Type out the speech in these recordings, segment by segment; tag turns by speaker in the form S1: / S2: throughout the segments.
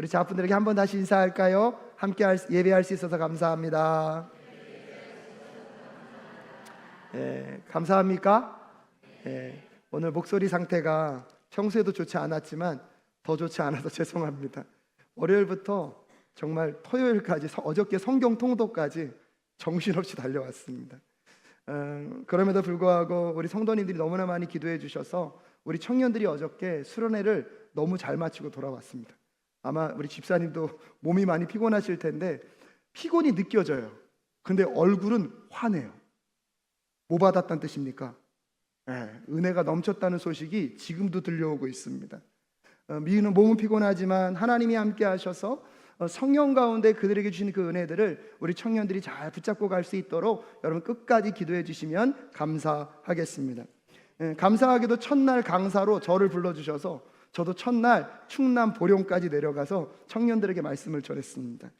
S1: 우리 자분들에게 한번 다시 인사할까요? 함께 예배할 수 있어서 감사합니다. 감사합니까? 오늘 목소리 상태가 평소에도 좋지 않았지만 더 좋지 않아서 죄송합니다. 월요일부터 정말 토요일까지, 어저께 성경 통독까지 정신없이 달려왔습니다. 그럼에도 불구하고 우리 성도님들이 너무나 많이 기도해 주셔서 우리 청년들이 어저께 수련회를 너무 잘 마치고 돌아왔습니다. 아마 우리 집사님도 몸이 많이 피곤하실 텐데 피곤이 느껴져요. 근데 얼굴은 환해요. 뭐 받았다는 뜻입니까? 은혜가 넘쳤다는 소식이 지금도 들려오고 있습니다. 미유는 몸은 피곤하지만 하나님이 함께 하셔서 성령 가운데 그들에게 주신 그 은혜들을 우리 청년들이 잘 붙잡고 갈 수 있도록 여러분 끝까지 기도해 주시면 감사하겠습니다. 감사하게도 첫날 강사로 저를 불러주셔서 저도 첫날 충남 보령까지 내려가서 청년들에게 말씀을 전했습니다.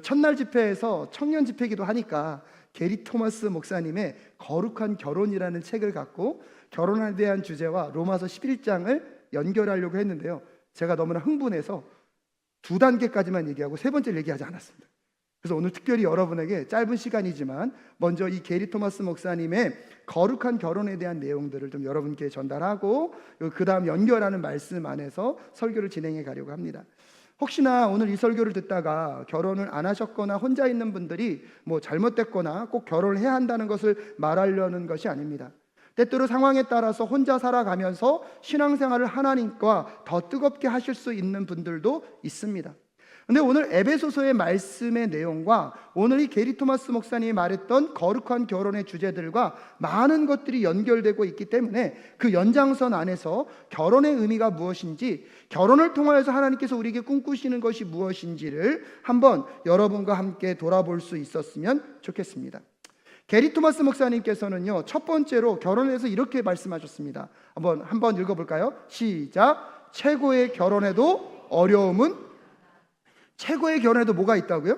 S1: 첫날 집회에서 청년 집회이기도 하니까 게리 토마스 목사님의 거룩한 결혼이라는 책을 갖고 결혼에 대한 주제와 로마서 11장을 연결하려고 했는데요, 제가 너무나 흥분해서 2단계까지만 얘기하고 3번째를 얘기하지 않았습니다. 그래서 오늘 특별히 여러분에게 짧은 시간이지만 먼저 이 게리 토마스 목사님의 거룩한 결혼에 대한 내용들을 좀 여러분께 전달하고 그 다음 연결하는 말씀 안에서 설교를 진행해 가려고 합니다. 혹시나 오늘 이 설교를 듣다가 결혼을 안 하셨거나 혼자 있는 분들이 뭐 잘못됐거나 꼭 결혼을 해야 한다는 것을 말하려는 것이 아닙니다. 때때로 상황에 따라서 혼자 살아가면서 신앙생활을 하나님과 더 뜨겁게 하실 수 있는 분들도 있습니다. 근데 오늘 에베소서의 말씀의 내용과 오늘 이 게리 토마스 목사님이 말했던 거룩한 결혼의 주제들과 많은 것들이 연결되고 있기 때문에 그 연장선 안에서 결혼의 의미가 무엇인지, 결혼을 통하여서 하나님께서 우리에게 꿈꾸시는 것이 무엇인지를 한번 여러분과 함께 돌아볼 수 있었으면 좋겠습니다. 게리 토마스 목사님께서는요, 첫 번째로 결혼에 대해서 이렇게 말씀하셨습니다. 한번 읽어볼까요? 시작. 최고의 결혼에도 어려움은, 최고의 결혼에도 뭐가 있다고요?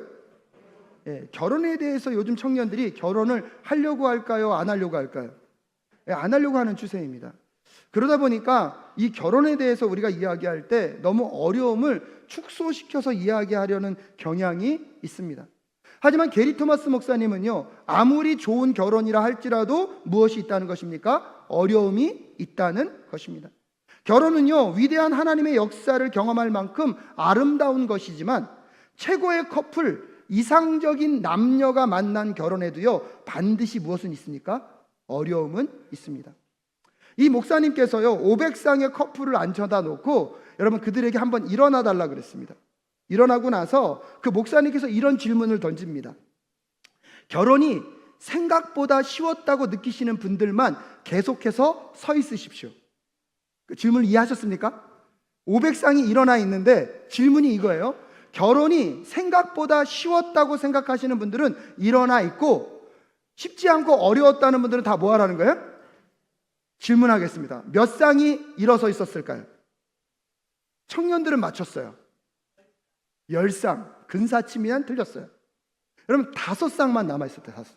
S1: 결혼에 대해서 요즘 청년들이 결혼을 하려고 할까요? 안 하려고 할까요? 안 하려고 하는 추세입니다. 그러다 보니까 이 결혼에 대해서 우리가 이야기할 때 너무 어려움을 축소시켜서 이야기하려는 경향이 있습니다. 하지만 게리 토마스 목사님은요, 아무리 좋은 결혼이라 할지라도 무엇이 있다는 것입니까? 어려움이 있다는 것입니다. 결혼은요, 위대한 하나님의 역사를 경험할 만큼 아름다운 것이지만 최고의 커플, 이상적인 남녀가 만난 결혼에도요, 반드시 무엇은 있습니까? 어려움은 있습니다. 이 목사님께서요, 500쌍의 커플을 앉혀다 놓고 여러분 그들에게 한번 일어나 달라 그랬습니다. 일어나고 나서 그 목사님께서 이런 질문을 던집니다. 결혼이 생각보다 쉬웠다고 느끼시는 분들만 계속해서 서 있으십시오. 그 질문을 이해하셨습니까? 500쌍이 일어나 있는데 질문이 이거예요. 결혼이 생각보다 쉬웠다고 생각하시는 분들은 일어나 있고, 쉽지 않고 어려웠다는 분들은 다 뭐 하라는 거예요? 질문하겠습니다. 몇 쌍이 일어서 있었을까요? 청년들은 맞췄어요. 10쌍. 근사치면 틀렸어요. 여러분 5쌍만 남아있었대요. 5쌍.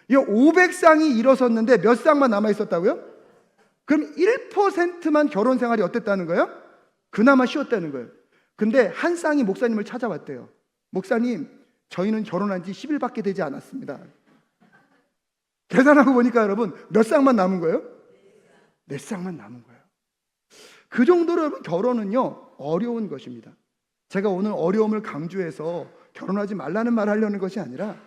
S1: 이 500쌍이 일어섰는데 몇 쌍만 남아있었다고요? 그럼 1%만 결혼 생활이 어땠다는 거예요? 그나마 쉬웠다는 거예요. 근데 한 쌍이 목사님을 찾아왔대요. 목사님, 저희는 결혼한 지 10일밖에 되지 않았습니다. 계산하고 보니까 여러분 몇 쌍만 남은 거예요? 4쌍만 남은 거예요. 그 정도로 여러분 결혼은요, 어려운 것입니다. 제가 오늘 어려움을 강조해서 결혼하지 말라는 말 하려는 것이 아니라,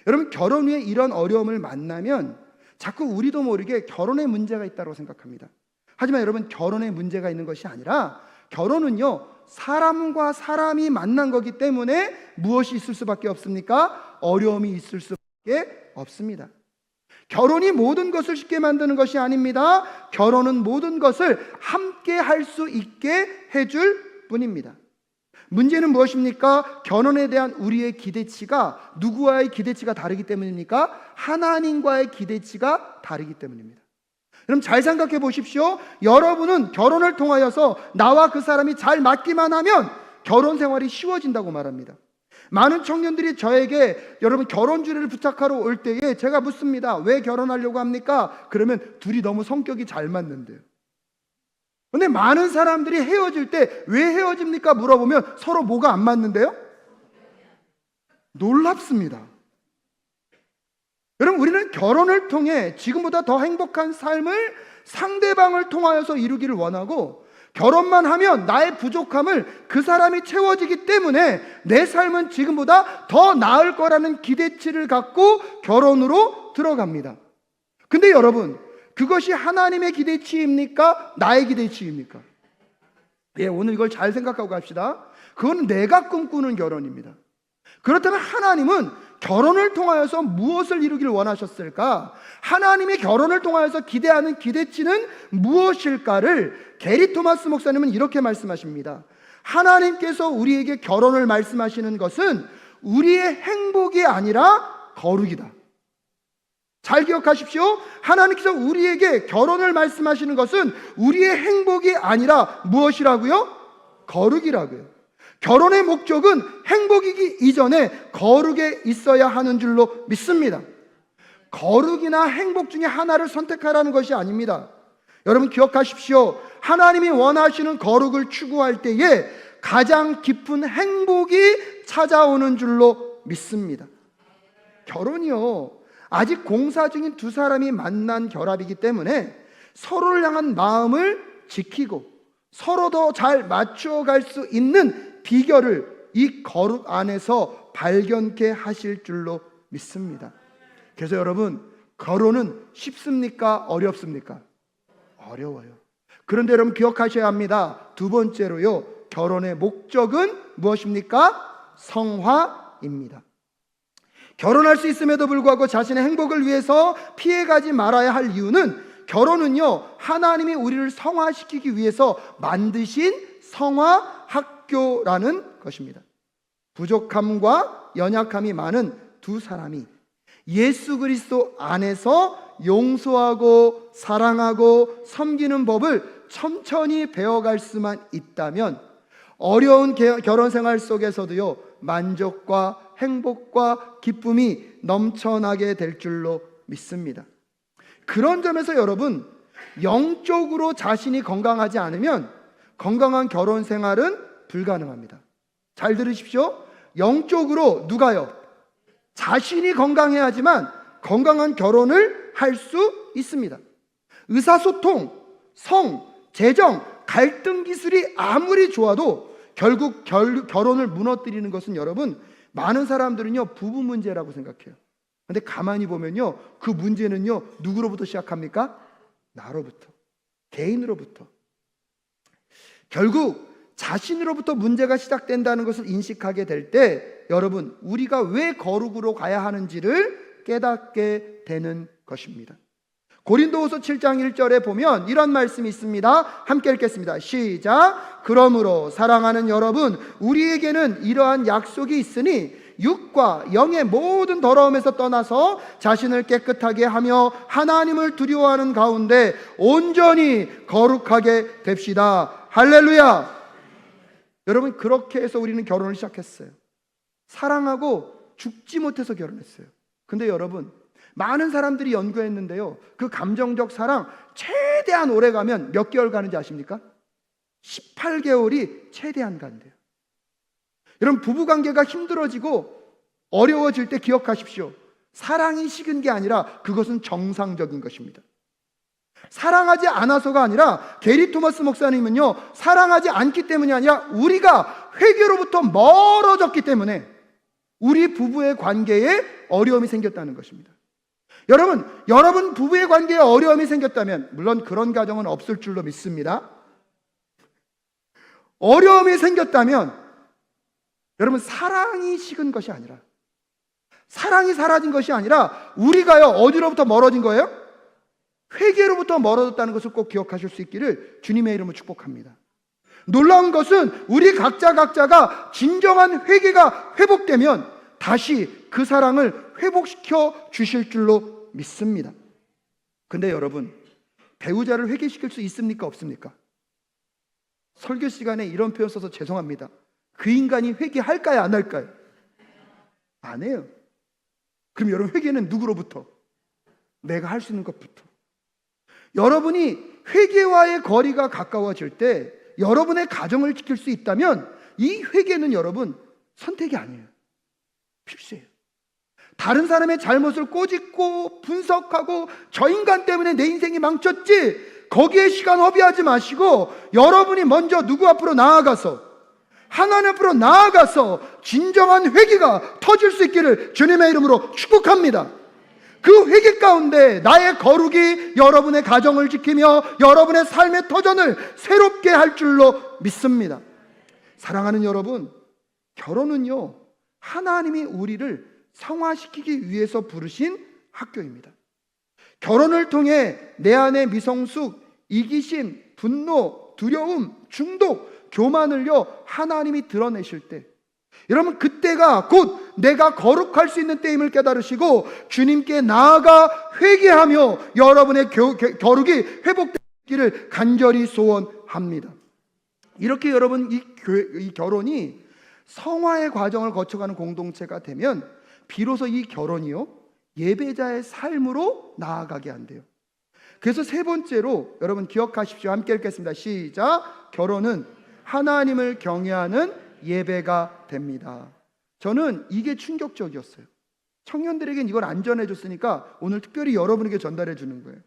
S1: 여러분 결혼 후에 이런 어려움을 만나면 자꾸 우리도 모르게 결혼에 문제가 있다고 생각합니다. 하지만 여러분 결혼에 문제가 있는 것이 아니라, 결혼은요 사람과 사람이 만난 거기 때문에 무엇이 있을 수밖에 없습니까? 어려움이 있을 수밖에 없습니다. 결혼이 모든 것을 쉽게 만드는 것이 아닙니다. 결혼은 모든 것을 함께 할 수 있게 해줄 뿐입니다. 문제는 무엇입니까? 결혼에 대한 우리의 기대치가 누구와의 기대치가 다르기 때문입니까? 하나님과의 기대치가 다르기 때문입니다. 그럼 잘 생각해 보십시오. 여러분은 결혼을 통하여서 나와 그 사람이 잘 맞기만 하면 결혼 생활이 쉬워진다고 말합니다. 많은 청년들이 저에게 여러분 결혼 주례를 부탁하러 올 때에 제가 묻습니다. 왜 결혼하려고 합니까? 그러면 둘이 너무 성격이 잘 맞는데요. 근데 많은 사람들이 헤어질 때 왜 헤어집니까? 물어보면 서로 뭐가 안 맞는데요? 놀랍습니다. 여러분, 우리는 결혼을 통해 지금보다 더 행복한 삶을 상대방을 통하여서 이루기를 원하고, 결혼만 하면 나의 부족함을 그 사람이 채워지기 때문에 내 삶은 지금보다 더 나을 거라는 기대치를 갖고 결혼으로 들어갑니다. 근데 여러분, 그것이 하나님의 기대치입니까? 나의 기대치입니까? 오늘 이걸 잘 생각하고 갑시다. 그건 내가 꿈꾸는 결혼입니다. 그렇다면 하나님은 결혼을 통하여서 무엇을 이루기를 원하셨을까? 하나님의 결혼을 통하여서 기대하는 기대치는 무엇일까를 게리 토마스 목사님은 이렇게 말씀하십니다. 하나님께서 우리에게 결혼을 말씀하시는 것은 우리의 행복이 아니라 거룩이다. 잘 기억하십시오. 하나님께서 우리에게 결혼을 말씀하시는 것은 우리의 행복이 아니라 무엇이라고요? 거룩이라고요. 결혼의 목적은 행복이기 이전에 거룩에 있어야 하는 줄로 믿습니다. 거룩이나 행복 중에 하나를 선택하라는 것이 아닙니다. 여러분 기억하십시오. 하나님이 원하시는 거룩을 추구할 때에 가장 깊은 행복이 찾아오는 줄로 믿습니다. 결혼이요, 아직 공사 중인 두 사람이 만난 결합이기 때문에 서로를 향한 마음을 지키고 서로 더 잘 맞춰갈 수 있는 비결을 이 거룩 안에서 발견케 하실 줄로 믿습니다. 그래서 여러분, 결혼은 쉽습니까? 어렵습니까? 어려워요. 그런데 여러분 기억하셔야 합니다. 두 번째로요, 결혼의 목적은 무엇입니까? 성화입니다. 결혼할 수 있음에도 불구하고 자신의 행복을 위해서 피해가지 말아야 할 이유는, 결혼은요, 하나님이 우리를 성화시키기 위해서 만드신 성화학교라는 것입니다. 부족함과 연약함이 많은 두 사람이 예수 그리스도 안에서 용서하고 사랑하고 섬기는 법을 천천히 배워갈 수만 있다면 어려운 결혼 생활 속에서도요, 만족과 행복과 기쁨이 넘쳐나게 될 줄로 믿습니다. 그런 점에서 여러분, 영적으로 자신이 건강하지 않으면 건강한 결혼 생활은 불가능합니다. 잘 들으십시오. 영적으로 누가요? 자신이 건강해야지만 건강한 결혼을 할 수 있습니다. 의사소통, 성, 재정, 갈등 기술이 아무리 좋아도 결국 결혼을 무너뜨리는 것은 여러분, 많은 사람들은요 부부 문제라고 생각해요. 근데 가만히 보면요, 그 문제는요 누구로부터 시작합니까? 나로부터, 개인으로부터. 결국 자신으로부터 문제가 시작된다는 것을 인식하게 될 때 여러분, 우리가 왜 거룩으로 가야 하는지를 깨닫게 되는 것입니다. 고린도후서 7장 1절에 보면 이런 말씀이 있습니다. 함께 읽겠습니다. 시작. 그러므로 사랑하는 여러분, 우리에게는 이러한 약속이 있으니 육과 영의 모든 더러움에서 떠나서 자신을 깨끗하게 하며 하나님을 두려워하는 가운데 온전히 거룩하게 됩시다. 할렐루야. 여러분, 그렇게 해서 우리는 결혼을 시작했어요. 사랑하고 죽지 못해서 결혼했어요. 근데 여러분, 많은 사람들이 연구했는데요, 그 감정적 사랑 최대한 오래 가면 몇 개월 가는지 아십니까? 18개월이 최대한 간대요. 여러분, 부부관계가 힘들어지고 어려워질 때 기억하십시오. 사랑이 식은 게 아니라 그것은 정상적인 것입니다. 사랑하지 않아서가 아니라, 게리 토마스 목사님은요, 사랑하지 않기 때문이 아니라 우리가 회개로부터 멀어졌기 때문에 우리 부부의 관계에 어려움이 생겼다는 것입니다. 여러분 부부의 관계에 어려움이 생겼다면, 물론 그런 가정은 없을 줄로 믿습니다. 어려움이 생겼다면 여러분, 사랑이 식은 것이 아니라, 사랑이 사라진 것이 아니라 우리가요 어디로부터 멀어진 거예요? 회개로부터 멀어졌다는 것을 꼭 기억하실 수 있기를 주님의 이름으로 축복합니다. 놀라운 것은 우리 각자가 진정한 회개가 회복되면 다시 그 사랑을 회복시켜 주실 줄로 믿습니다. 근데 여러분, 배우자를 회개시킬 수 있습니까? 없습니까? 설교 시간에 이런 표현 써서 죄송합니다. 그 인간이 회개할까요? 안 할까요? 안 해요. 그럼 여러분, 회개는 누구로부터? 내가 할 수 있는 것부터. 여러분이 회개와의 거리가 가까워질 때 여러분의 가정을 지킬 수 있다면 이 회개는 여러분 선택이 아니에요. 필수예요. 다른 사람의 잘못을 꼬집고 분석하고 저 인간 때문에 내 인생이 망쳤지, 거기에 시간 허비하지 마시고 여러분이 먼저 누구 앞으로 나아가서, 하나님 앞으로 나아가서 진정한 회개가 터질 수 있기를 주님의 이름으로 축복합니다. 그 회개 가운데 나의 거룩이 여러분의 가정을 지키며 여러분의 삶의 터전을 새롭게 할 줄로 믿습니다. 사랑하는 여러분, 결혼은요, 하나님이 우리를 성화시키기 위해서 부르신 학교입니다. 결혼을 통해 내 안의 미성숙, 이기심, 분노, 두려움, 중독, 교만을요 하나님이 드러내실 때, 여러분 그때가 곧 내가 거룩할 수 있는 때임을 깨달으시고 주님께 나아가 회개하며 여러분의 거룩이 회복되기를 간절히 소원합니다. 이렇게 여러분 이 결혼이 성화의 과정을 거쳐가는 공동체가 되면 비로소 이 결혼이요 예배자의 삶으로 나아가게 한대요. 그래서 세 번째로 여러분 기억하십시오. 함께 읽겠습니다. 시작. 결혼은 하나님을 경외하는 예배가 됩니다. 저는 이게 충격적이었어요. 청년들에겐 이걸 안 전해줬으니까 오늘 특별히 여러분에게 전달해 주는 거예요.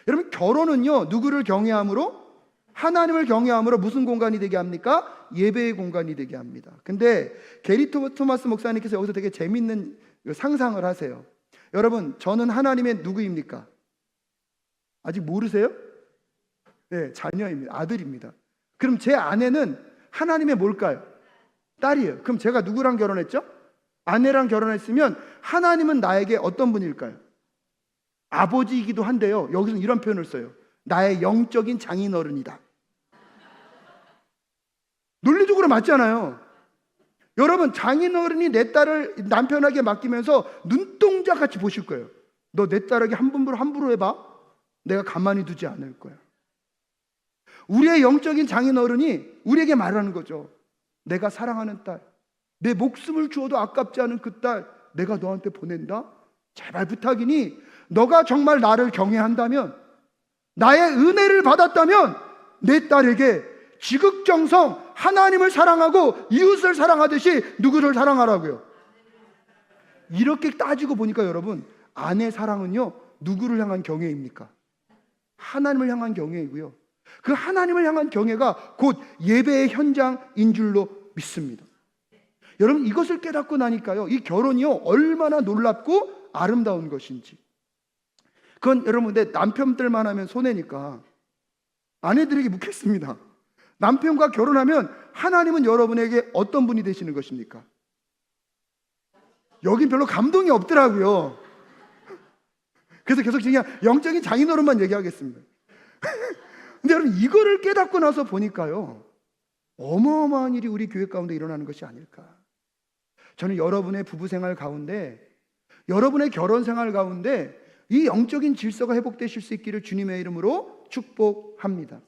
S1: 여러분 결혼은요 누구를 경외함으로? 하나님을 경외함으로 무슨 공간이 되게 합니까? 예배의 공간이 되게 합니다. 근데 게리 토마스 목사님께서 여기서 되게 재밌는 상상을 하세요. 여러분 저는 하나님의 누구입니까? 아직 모르세요? 네, 자녀입니다. 아들입니다. 그럼 제 아내는 하나님의 뭘까요? 딸이에요. 그럼 제가 누구랑 결혼했죠? 아내랑 결혼했으면 하나님은 나에게 어떤 분일까요? 아버지이기도 한데요, 여기서는 이런 표현을 써요. 나의 영적인 장인어른이다. 논리적으로 맞잖아요. 여러분 장인어른이 내 딸을 남편에게 맡기면서 눈동자같이 보실 거예요. 너 내 딸에게 함부로 해봐, 내가 가만히 두지 않을 거야. 우리의 영적인 장인어른이 우리에게 말하는 거죠. 내가 사랑하는 딸, 내 목숨을 주어도 아깝지 않은 그 딸 내가 너한테 보낸다. 제발 부탁이니 너가 정말 나를 경외한다면, 나의 은혜를 받았다면 내 딸에게 지극정성 하나님을 사랑하고 이웃을 사랑하듯이 누구를 사랑하라고요. 이렇게 따지고 보니까 여러분 아내 사랑은요 누구를 향한 경외입니까? 하나님을 향한 경외이고요, 그 하나님을 향한 경외가 곧 예배의 현장인 줄로 믿습니다. 여러분 이것을 깨닫고 나니까요 이 결혼이요 얼마나 놀랍고 아름다운 것인지. 그건 여러분 내 남편들만 하면 손해니까 아내들에게 묻겠습니다. 남편과 결혼하면 하나님은 여러분에게 어떤 분이 되시는 것입니까? 여긴 별로 감동이 없더라고요. 그래서 계속 그냥 영적인 장인어른만 얘기하겠습니다. 근데 여러분 이거를 깨닫고 나서 보니까요 어마어마한 일이 우리 교회 가운데 일어나는 것이 아닐까. 저는 여러분의 부부생활 가운데, 여러분의 결혼생활 가운데 이 영적인 질서가 회복되실 수 있기를 주님의 이름으로 축복합니다.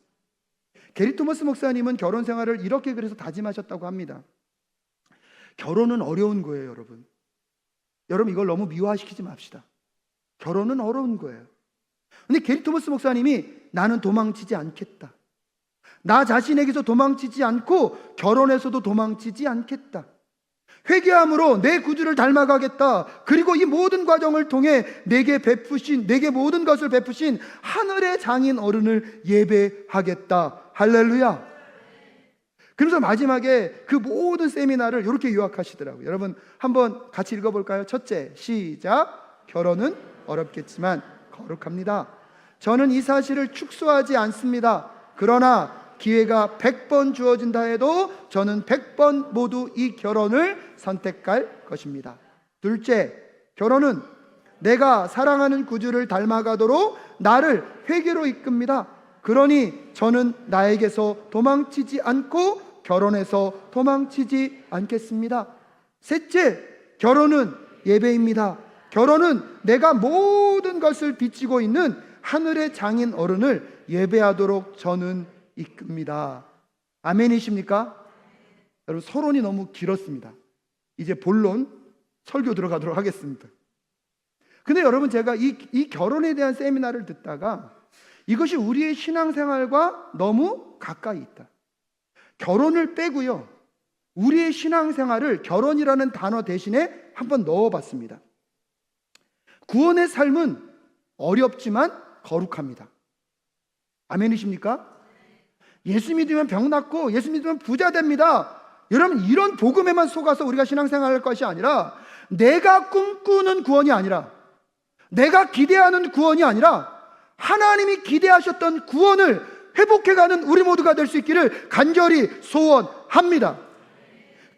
S1: 게리 토마스 목사님은 결혼생활을 이렇게 그래서 다짐하셨다고 합니다. 결혼은 어려운 거예요 여러분. 여러분 이걸 너무 미화시키지 맙시다. 결혼은 어려운 거예요. 근데 게리 토마스 목사님이 나는 도망치지 않겠다, 나 자신에게서 도망치지 않고 결혼에서도 도망치지 않겠다, 회개함으로 내 구주를 닮아가겠다, 그리고 이 모든 과정을 통해 내게 모든 것을 베푸신 하늘의 장인 어른을 예배하겠다. 할렐루야. 그래서 마지막에 그 모든 세미나를 이렇게 요약하시더라고요. 여러분 한번 같이 읽어볼까요? 첫째, 시작. 결혼은 어렵겠지만 거룩합니다. 저는 이 사실을 축소하지 않습니다. 그러나 기회가 100번 주어진다 해도 저는 100번 모두 이 결혼을 선택할 것입니다. 둘째, 결혼은 내가 사랑하는 구주를 닮아가도록 나를 회개로 이끕니다. 그러니 저는 나에게서 도망치지 않고 결혼에서 도망치지 않겠습니다. 셋째, 결혼은 예배입니다. 결혼은 내가 모든 것을 비치고 있는 하늘의 장인 어른을 예배하도록 저는 이끕니다. 아멘이십니까? 여러분 서론이 너무 길었습니다. 이제 본론 설교 들어가도록 하겠습니다. 근데 여러분 제가 이 결혼에 대한 세미나를 듣다가 이것이 우리의 신앙생활과 너무 가까이 있다. 결혼을 빼고요, 우리의 신앙생활을 결혼이라는 단어 대신에 한번 넣어봤습니다. 구원의 삶은 어렵지만 거룩합니다. 아멘이십니까? 예수 믿으면 병 낫고 예수 믿으면 부자 됩니다. 여러분, 이런 복음에만 속아서 우리가 신앙생활을 할 것이 아니라, 내가 꿈꾸는 구원이 아니라, 내가 기대하는 구원이 아니라 하나님이 기대하셨던 구원을 회복해가는 우리 모두가 될 수 있기를 간절히 소원합니다.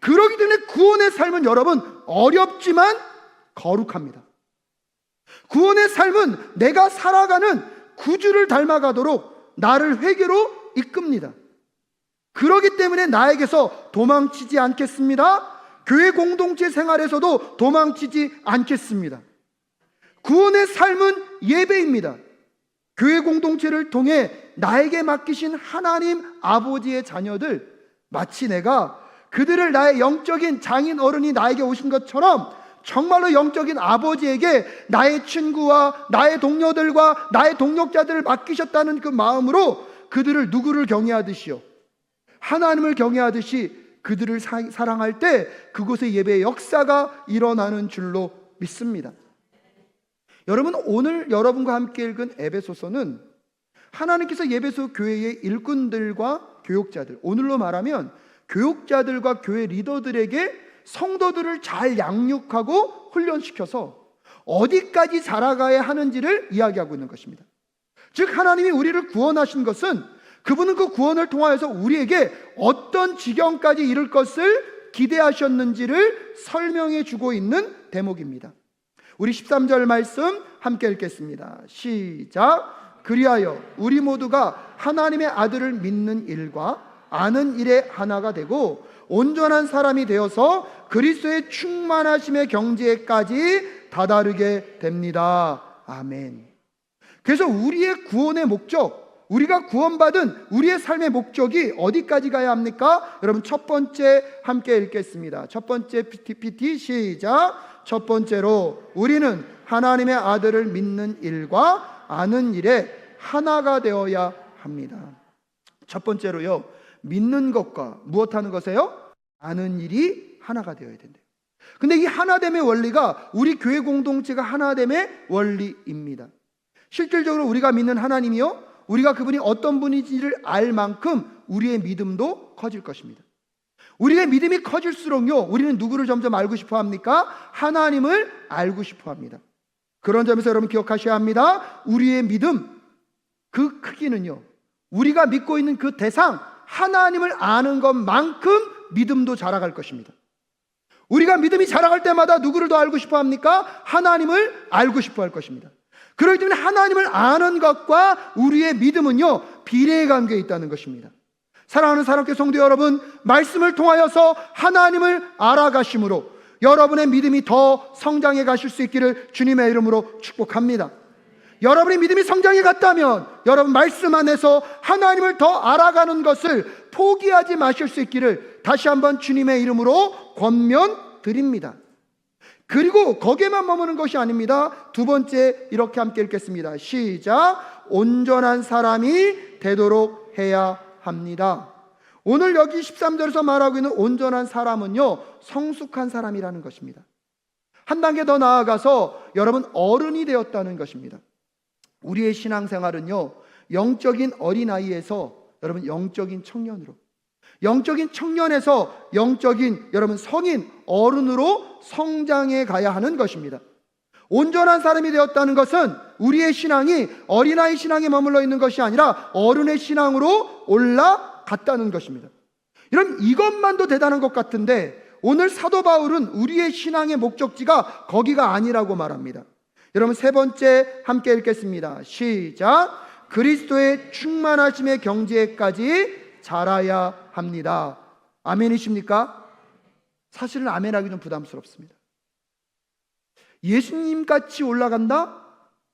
S1: 그렇기 때문에 구원의 삶은 여러분 어렵지만 거룩합니다. 구원의 삶은 내가 살아가는 구주를 닮아가도록 나를 회개로 이끕니다. 그렇기 때문에 나에게서 도망치지 않겠습니다. 교회 공동체 생활에서도 도망치지 않겠습니다. 구원의 삶은 예배입니다. 교회 공동체를 통해 나에게 맡기신 하나님 아버지의 자녀들, 마치 내가 그들을 나의 영적인 장인 어른이 나에게 오신 것처럼 정말로 영적인 아버지에게 나의 친구와 나의 동료들과 나의 동역자들을 맡기셨다는 그 마음으로 그들을 누구를 경외하듯이요, 하나님을 경외하듯이 그들을 사랑할 때 그곳에 예배의 역사가 일어나는 줄로 믿습니다. 여러분, 오늘 여러분과 함께 읽은 에베소서는 하나님께서 에베소 교회의 일꾼들과 교육자들, 오늘로 말하면 교육자들과 교회 리더들에게 성도들을 잘 양육하고 훈련시켜서 어디까지 자라가야 하는지를 이야기하고 있는 것입니다. 즉, 하나님이 우리를 구원하신 것은 그분은 그 구원을 통하여서 우리에게 어떤 지경까지 이룰 것을 기대하셨는지를 설명해 주고 있는 대목입니다. 우리 13절 말씀 함께 읽겠습니다. 시작. 그리하여 우리 모두가 하나님의 아들을 믿는 일과 아는 일에 하나가 되고 온전한 사람이 되어서 그리스도의 충만하심의 경지에까지 다다르게 됩니다. 아멘. 그래서 우리의 구원의 목적, 우리가 구원받은 우리의 삶의 목적이 어디까지 가야 합니까? 여러분, 첫 번째 함께 읽겠습니다. 첫 번째 PPT 시작. 첫 번째로 우리는 하나님의 아들을 믿는 일과 아는 일에 하나가 되어야 합니다. 첫 번째로요, 믿는 것과 무엇하는 것이에요? 아는 일이 하나가 되어야 된대요. 근데 이 하나됨의 원리가 우리 교회 공동체가 하나됨의 원리입니다. 실질적으로 우리가 믿는 하나님이요, 우리가 그분이 어떤 분인지를 알 만큼 우리의 믿음도 커질 것입니다. 우리의 믿음이 커질수록요, 우리는 누구를 점점 알고 싶어 합니까? 하나님을 알고 싶어 합니다. 그런 점에서 여러분 기억하셔야 합니다. 우리의 믿음, 그 크기는요, 우리가 믿고 있는 그 대상, 하나님을 아는 것만큼 믿음도 자라갈 것입니다. 우리가 믿음이 자라갈 때마다 누구를 더 알고 싶어 합니까? 하나님을 알고 싶어 할 것입니다. 그렇기 때문에 하나님을 아는 것과 우리의 믿음은요, 비례의 관계에 있다는 것입니다. 사랑하는 사랑교회 성도 여러분, 말씀을 통하여서 하나님을 알아가심으로 여러분의 믿음이 더 성장해 가실 수 있기를 주님의 이름으로 축복합니다. 여러분의 믿음이 성장해 갔다면 여러분 말씀 안에서 하나님을 더 알아가는 것을 포기하지 마실 수 있기를 다시 한번 주님의 이름으로 권면드립니다. 그리고 거기에만 머무는 것이 아닙니다. 두 번째, 이렇게 함께 읽겠습니다. 시작. 온전한 사람이 되도록 해야 합니다. 오늘 여기 13절에서 말하고 있는 온전한 사람은요, 성숙한 사람이라는 것입니다. 한 단계 더 나아가서 여러분 어른이 되었다는 것입니다. 우리의 신앙생활은요, 영적인 어린아이에서 여러분 영적인 청년으로, 영적인 청년에서 영적인 여러분 성인, 어른으로 성장해 가야 하는 것입니다. 온전한 사람이 되었다는 것은 우리의 신앙이 어린아이 신앙에 머물러 있는 것이 아니라 어른의 신앙으로 올라갔다는 것입니다. 여러분, 이것만도 대단한 것 같은데 오늘 사도 바울은 우리의 신앙의 목적지가 거기가 아니라고 말합니다. 여러분, 세 번째 함께 읽겠습니다. 시작. 그리스도의 충만하심의 경지에까지 자라야 합니다. 아멘이십니까? 사실은 아멘하기 좀 부담스럽습니다. 예수님 같이 올라간다?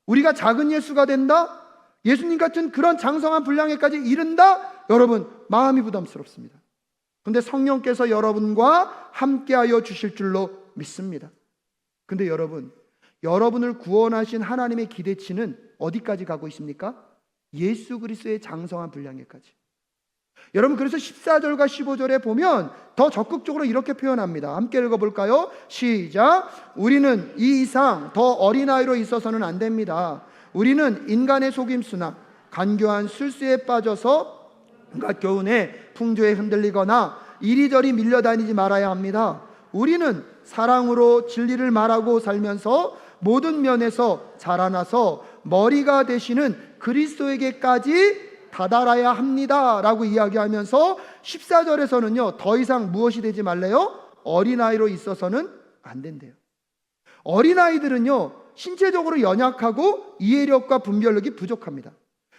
S1: 우리가 작은 예수가 된다? 예수님 같은 그런 장성한 분량에까지 이른다? 여러분, 마음이 부담스럽습니다. 그런데 성령께서 여러분과 함께하여 주실 줄로 믿습니다. 근데 여러분, 여러분을 구원하신 하나님의 기대치는 어디까지 가고 있습니까? 예수 그리스도의 장성한 분량에까지. 여러분, 그래서 14절과 15절에 보면 더 적극적으로 이렇게 표현합니다. 함께 읽어볼까요? 시작. 우리는 이 이상 더 어린아이로 있어서는 안 됩니다. 우리는 인간의 속임수나 간교한 술수에 빠져서 온갖 교훈의 풍조에 흔들리거나 이리저리 밀려다니지 말아야 합니다. 우리는 사랑으로 진리를 말하고 살면서 모든 면에서 자라나서 머리가 되시는 그리스도에게까지 다다라야 합니다 라고 이야기하면서 14절에서는요 더 이상 무엇이 되지 말래요? 어린아이로 있어서는 안 된대요. 어린아이들은요 신체적으로 연약하고 이해력과 분별력이 부족합니다.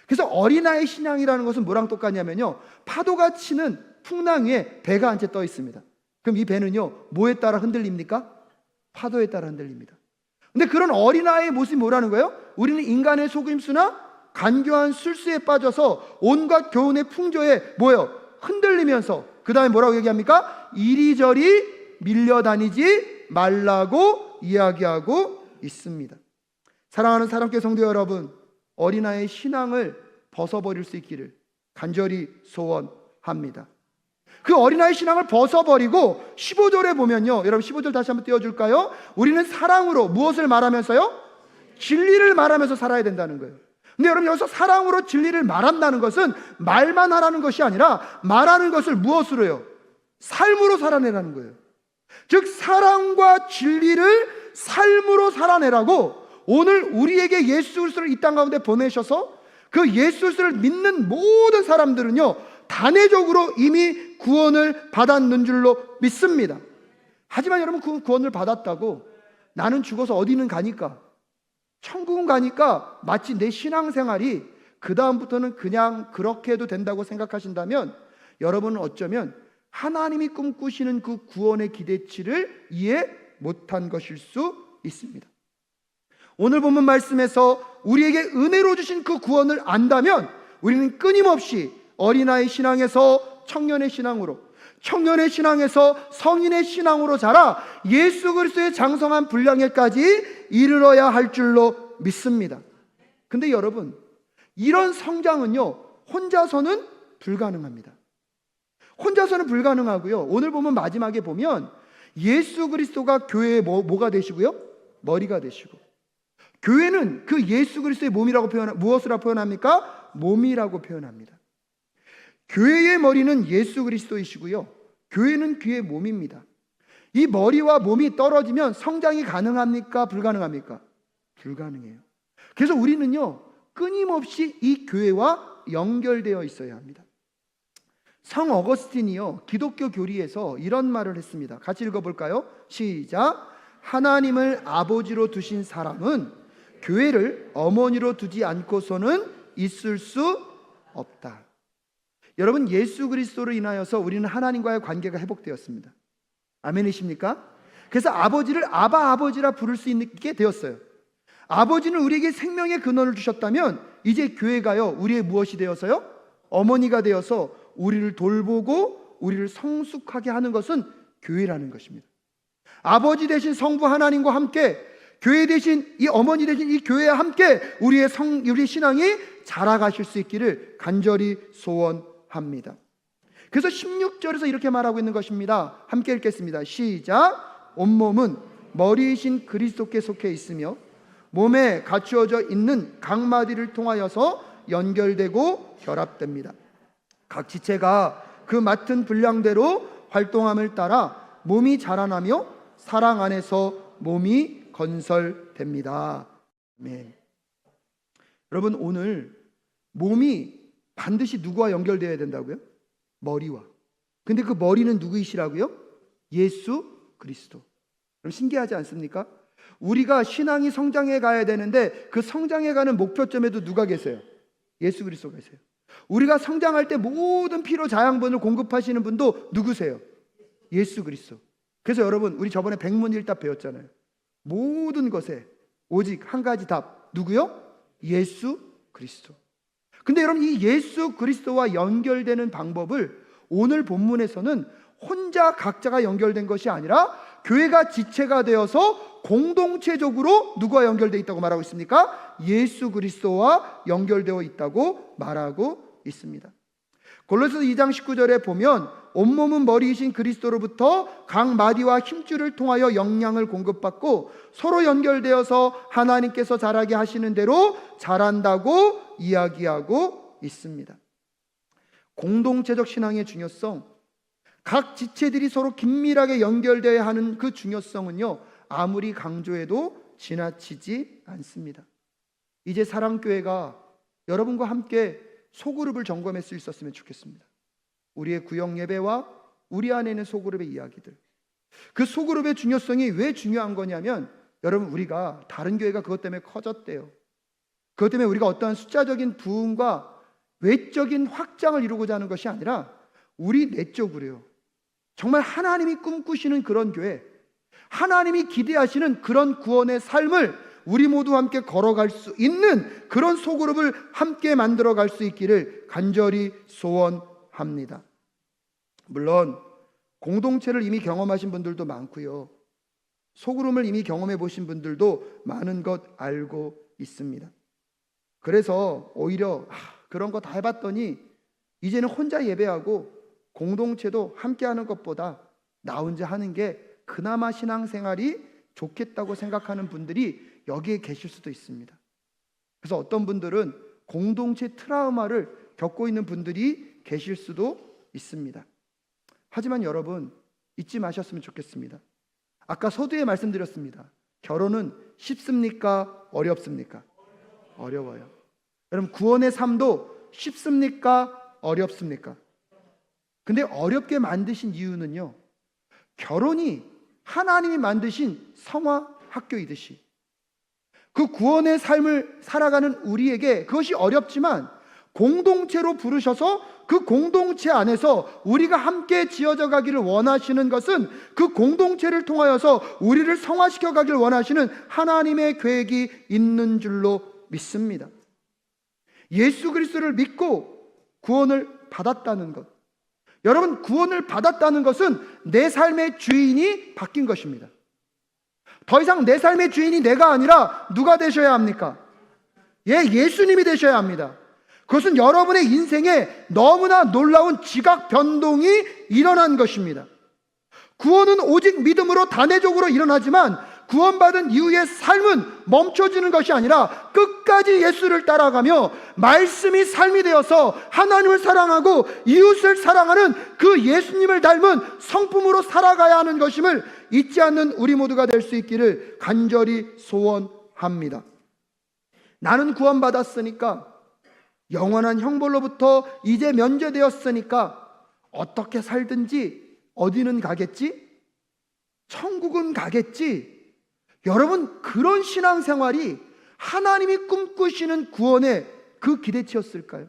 S1: 그래서 어린아이 신앙이라는 것은 뭐랑 똑같냐면요, 파도가 치는 풍랑 위에 배가 한 채 떠 있습니다. 그럼 이 배는요 뭐에 따라 흔들립니까? 파도에 따라 흔들립니다. 근데 그런 어린아이의 모습이 뭐라는 거예요? 우리는 인간의 속임수나 간교한 술수에 빠져서 온갖 교훈의 풍조에 뭐예요? 흔들리면서 그 다음에 뭐라고 얘기합니까? 이리저리 밀려다니지 말라고 이야기하고 있습니다. 사랑하는 사랑교회 성도 여러분, 어린아이의 신앙을 벗어버릴 수 있기를 간절히 소원합니다. 그 어린아이 신앙을 벗어버리고 15절에 보면요, 여러분 15절 다시 한번 띄워줄까요? 우리는 사랑으로 무엇을 말하면서요? 진리를 말하면서 살아야 된다는 거예요. 근데 여러분, 여기서 사랑으로 진리를 말한다는 것은 말만 하라는 것이 아니라 말하는 것을 무엇으로 해요? 삶으로 살아내라는 거예요. 즉 사랑과 진리를 삶으로 살아내라고 오늘 우리에게 예수 그리스도를 이 땅 가운데 보내셔서 그 예수 그리스도를 믿는 모든 사람들은요 단회적으로 이미 구원을 받았는 줄로 믿습니다. 하지만 여러분, 그 구원을 받았다고 나는 죽어서 어디는 가니까, 천국은 가니까 마치 내 신앙생활이 그 다음부터는 그냥 그렇게 해도 된다고 생각하신다면 여러분은 어쩌면 하나님이 꿈꾸시는 그 구원의 기대치를 이해 못한 것일 수 있습니다. 오늘 본문 말씀에서 우리에게 은혜로 주신 그 구원을 안다면 우리는 끊임없이 어린아이 신앙에서 청년의 신앙으로, 청년의 신앙에서 성인의 신앙으로 자라 예수 그리스도의 장성한 분량에까지 이르러야 할 줄로 믿습니다. 근데 여러분, 이런 성장은요 혼자서는 불가능합니다. 혼자서는 불가능하고요, 오늘 보면 마지막에 보면 예수 그리스도가 교회의 뭐가 되시고요? 머리가 되시고, 교회는 그 예수 그리스도의 몸이라고 무엇이라고 표현합니까? 몸이라고 표현합니다. 교회의 머리는 예수 그리스도이시고요, 교회는 그의 몸입니다. 이 머리와 몸이 떨어지면 성장이 가능합니까? 불가능합니까? 불가능해요. 그래서 우리는요 끊임없이 이 교회와 연결되어 있어야 합니다. 성 어거스틴이요 기독교 교리에서 이런 말을 했습니다. 같이 읽어볼까요? 시작. 하나님을 아버지로 두신 사람은 교회를 어머니로 두지 않고서는 있을 수 없다. 여러분, 예수 그리스도로 인하여서 우리는 하나님과의 관계가 회복되었습니다. 아멘이십니까? 그래서 아버지를 아바 아버지라 부를 수 있게 되었어요. 아버지는 우리에게 생명의 근원을 주셨다면 이제 교회가요 우리의 무엇이 되어서요? 어머니가 되어서 우리를 돌보고 우리를 성숙하게 하는 것은 교회라는 것입니다. 아버지 되신 성부 하나님과 함께 교회 되신 이 어머니 되신 이 교회와 함께 우리의 신앙이 자라가실 수 있기를 간절히 소원합니다. 그래서 16절에서 이렇게 말하고 있는 것입니다. 함께 읽겠습니다. 시작. 온몸은 머리이신 그리스도께 속해 있으며 몸에 갖추어져 있는 각 마디를 통하여서 연결되고 결합됩니다. 각 지체가 그 맡은 분량대로 활동함을 따라 몸이 자라나며 사랑 안에서 몸이 건설됩니다. 아멘. 여러분, 오늘 몸이 반드시 누구와 연결되어야 된다고요? 머리와. 근데 그 머리는 누구이시라고요? 예수 그리스도. 그럼 신기하지 않습니까? 우리가 신앙이 성장해 가야 되는데 그 성장해 가는 목표점에도 누가 계세요? 예수 그리스도가 계세요. 우리가 성장할 때 모든 피로 자양분을 공급하시는 분도 누구세요? 예수 그리스도. 그래서 여러분, 우리 저번에 백문일답 배웠잖아요. 모든 것에 오직 한 가지 답, 누구요? 예수 그리스도. 근데 여러분, 이 예수 그리스도와 연결되는 방법을 오늘 본문에서는 혼자 각자가 연결된 것이 아니라 교회가 지체가 되어서 공동체적으로 누구와 연결되어 있다고 말하고 있습니까? 예수 그리스도와 연결되어 있다고 말하고 있습니다. 골로새서 2장 19절에 보면 온몸은 머리이신 그리스도로부터 각 마디와 힘줄을 통하여 영양을 공급받고 서로 연결되어서 하나님께서 자라게 하시는 대로 자란다고 이야기하고 있습니다. 공동체적 신앙의 중요성, 각 지체들이 서로 긴밀하게 연결되어야 하는 그 중요성은요, 아무리 강조해도 지나치지 않습니다. 이제 사랑교회가 여러분과 함께 소그룹을 점검할 수 있었으면 좋겠습니다. 우리의 구역 예배와 우리 안에 있는 소그룹의 이야기들, 그 소그룹의 중요성이 왜 중요한 거냐면, 여러분, 우리가 다른 교회가 그것 때문에 커졌대요. 그것 때문에 우리가 어떠한 숫자적인 부흥과 외적인 확장을 이루고자 하는 것이 아니라 우리 내적으로요, 정말 하나님이 꿈꾸시는 그런 교회, 하나님이 기대하시는 그런 구원의 삶을 우리 모두 함께 걸어갈 수 있는 그런 소그룹을 함께 만들어갈 수 있기를 간절히 소원합니다. 물론 공동체를 이미 경험하신 분들도 많고요, 소그룹을 이미 경험해 보신 분들도 많은 것 알고 있습니다. 그래서 오히려 그런 거 다 해봤더니 이제는 혼자 예배하고 공동체도 함께하는 것보다 나 혼자 하는 게 그나마 신앙생활이 좋겠다고 생각하는 분들이 여기에 계실 수도 있습니다. 그래서 어떤 분들은 공동체 트라우마를 겪고 있는 분들이 계실 수도 있습니다. 하지만 여러분, 잊지 마셨으면 좋겠습니다. 아까 서두에 말씀드렸습니다. 결혼은 쉽습니까? 어렵습니까? 어려워요. 여러분, 구원의 삶도 쉽습니까? 어렵습니까? 근데 어렵게 만드신 이유는요, 결혼이 하나님이 만드신 성화 학교이듯이 그 구원의 삶을 살아가는 우리에게 그것이 어렵지만 공동체로 부르셔서 그 공동체 안에서 우리가 함께 지어져 가기를 원하시는 것은 그 공동체를 통하여서 우리를 성화시켜 가기를 원하시는 하나님의 계획이 있는 줄로 믿습니다. 예수 그리스도를 믿고 구원을 받았다는 것, 여러분, 구원을 받았다는 것은 내 삶의 주인이 바뀐 것입니다. 더 이상 내 삶의 주인이 내가 아니라 누가 되셔야 합니까? 예수님이 되셔야 합니다. 그것은 여러분의 인생에 너무나 놀라운 지각 변동이 일어난 것입니다. 구원은 오직 믿음으로 단회적으로 일어나지만 구원받은 이후의 삶은 멈춰지는 것이 아니라 끝까지 예수를 따라가며 말씀이 삶이 되어서 하나님을 사랑하고 이웃을 사랑하는 그 예수님을 닮은 성품으로 살아가야 하는 것임을 잊지 않는 우리 모두가 될 수 있기를 간절히 소원합니다. 나는 구원받았으니까, 영원한 형벌로부터 이제 면제되었으니까 어떻게 살든지 어디는 가겠지? 천국은 가겠지? 여러분, 그런 신앙생활이 하나님이 꿈꾸시는 구원의 그 기대치였을까요?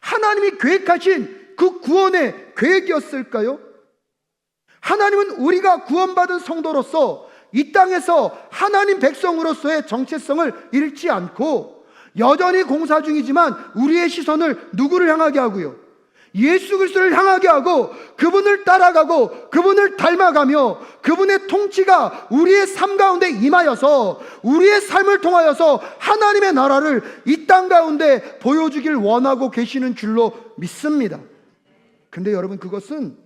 S1: 하나님이 계획하신 그 구원의 계획이었을까요? 하나님은 우리가 구원받은 성도로서 이 땅에서 하나님 백성으로서의 정체성을 잃지 않고 여전히 공사 중이지만 우리의 시선을 누구를 향하게 하고요? 예수 그리스도를 향하게 하고 그분을 따라가고 그분을 닮아가며 그분의 통치가 우리의 삶 가운데 임하여서 우리의 삶을 통하여서 하나님의 나라를 이 땅 가운데 보여주길 원하고 계시는 줄로 믿습니다. 근데 여러분, 그것은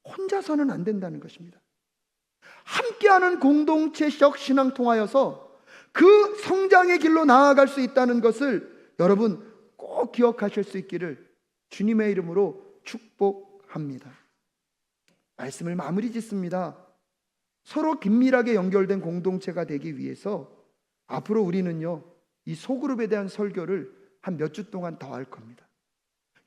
S1: 혼자서는 안 된다는 것입니다. 함께하는 공동체적 신앙 통하여서 그 성장의 길로 나아갈 수 있다는 것을 여러분 꼭 기억하실 수 있기를 주님의 이름으로 축복합니다. 말씀을 마무리 짓습니다. 서로 긴밀하게 연결된 공동체가 되기 위해서 앞으로 우리는요, 이 소그룹에 대한 설교를 한 몇 주 동안 더 할 겁니다.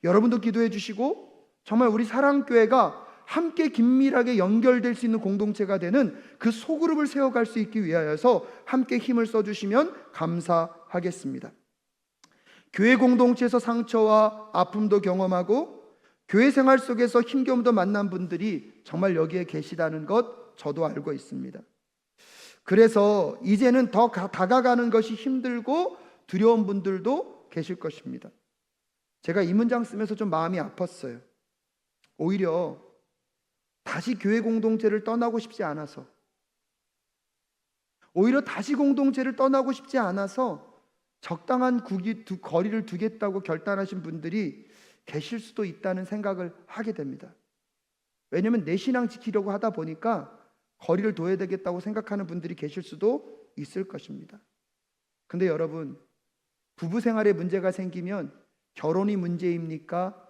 S1: 여러분도 기도해 주시고 정말 우리 사랑교회가 함께 긴밀하게 연결될 수 있는 공동체가 되는 그 소그룹을 세워갈 수 있기 위하여서 함께 힘을 써주시면 감사하겠습니다. 교회 공동체에서 상처와 아픔도 경험하고 교회 생활 속에서 힘겨움도 만난 분들이 정말 여기에 계시다는 것 저도 알고 있습니다. 그래서 이제는 더 다가가는 것이 힘들고 두려운 분들도 계실 것입니다. 제가 이 문장 쓰면서 좀 마음이 아팠어요. 오히려 다시 교회 공동체를 떠나고 싶지 않아서, 오히려 다시 공동체를 떠나고 싶지 않아서 적당한 거리를 두겠다고 결단하신 분들이 계실 수도 있다는 생각을 하게 됩니다. 왜냐하면 내 신앙 지키려고 하다 보니까 거리를 둬야 되겠다고 생각하는 분들이 계실 수도 있을 것입니다. 근데 여러분, 부부 생활에 문제가 생기면 결혼이 문제입니까?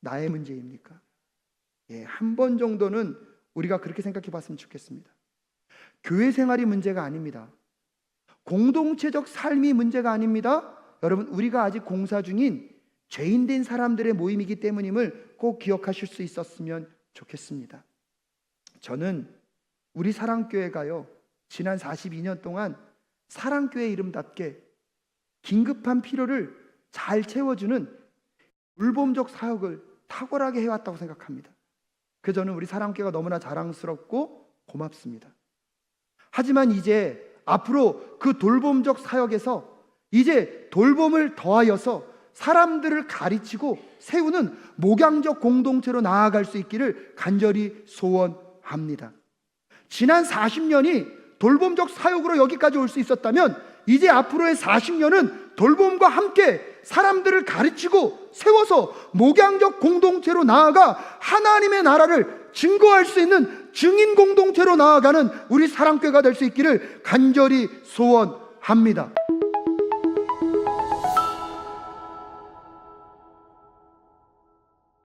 S1: 나의 문제입니까? 한 번 정도는 우리가 그렇게 생각해 봤으면 좋겠습니다. 교회 생활이 문제가 아닙니다. 공동체적 삶이 문제가 아닙니다. 여러분, 우리가 아직 공사 중인 죄인된 사람들의 모임이기 때문임을 꼭 기억하실 수 있었으면 좋겠습니다. 저는 우리 사랑교회가요, 지난 42년 동안 사랑교회 이름답게 긴급한 필요를 잘 채워주는 돌봄적 사역을 탁월하게 해왔다고 생각합니다. 그래서 저는 우리 사랑교회가 너무나 자랑스럽고 고맙습니다. 하지만 이제 앞으로 그 돌봄적 사역에서 이제 돌봄을 더하여서 사람들을 가르치고 세우는 목양적 공동체로 나아갈 수 있기를 간절히 소원합니다. 지난 40년이 돌봄적 사역으로 여기까지 올 수 있었다면 이제 앞으로의 40년은 돌봄과 함께 사람들을 가르치고 세워서 목양적 공동체로 나아가 하나님의 나라를 증거할 수 있는 증인 공동체로 나아가는 우리 사랑교회가 될 수 있기를 간절히 소원합니다.